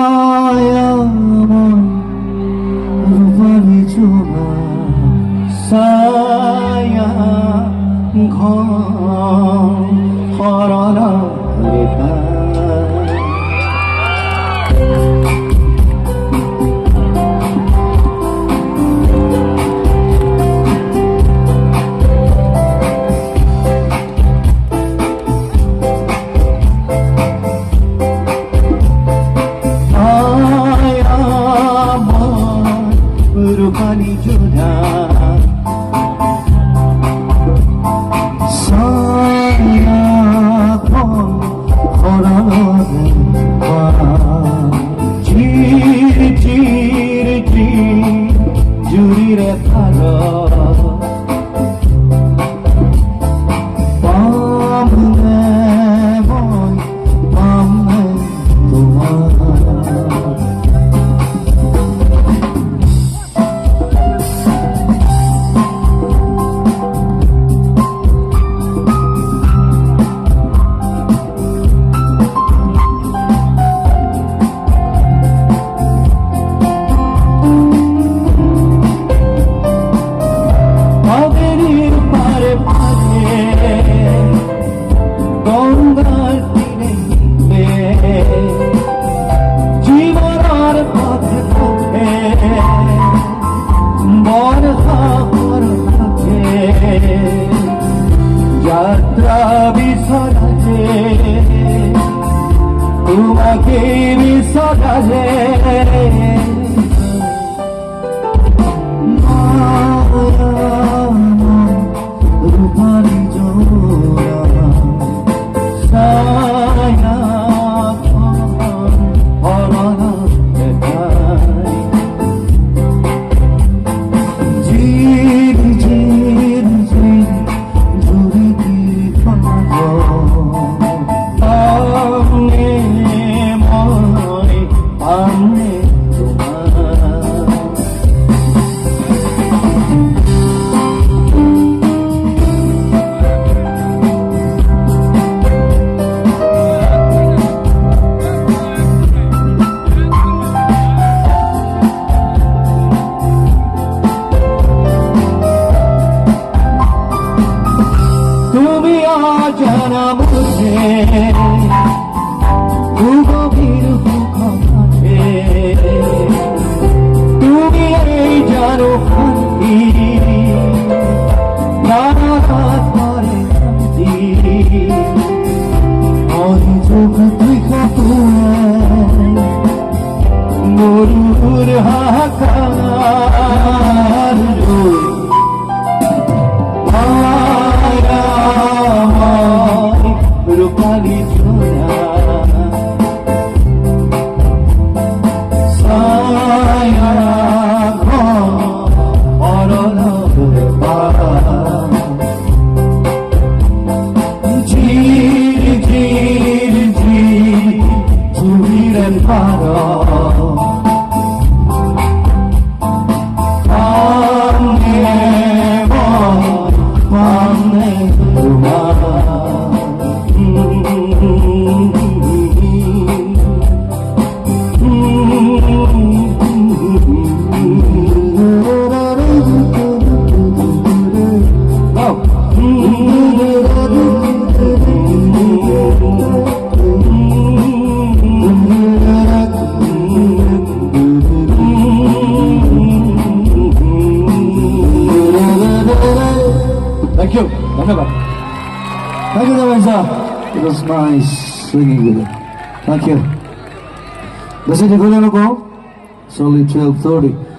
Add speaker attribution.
Speaker 1: Sayang rupani chuma sayang khorana reta rupani chuna sayang khorana juri re tharo pamne boy pamne tumar যাত্রা বিসরাজে তোমাকে বিসরাজে রূপারি জোড়া সায়া হরনা দেখাই জির জির জির জানা মুঝে গভীর কাছে তুমি এই জানো শান্তি নানা করে শান্তি আমি চোখ দেখা মরুর হাহাকার রূপালি ছোড়া সায়া ঘরনা ঝির ঝির ঝির ঝুড়ির পারা Thank you. Thank you, Vanessa. It was nice singing with it. Thank you. That's it. It's only 12:30.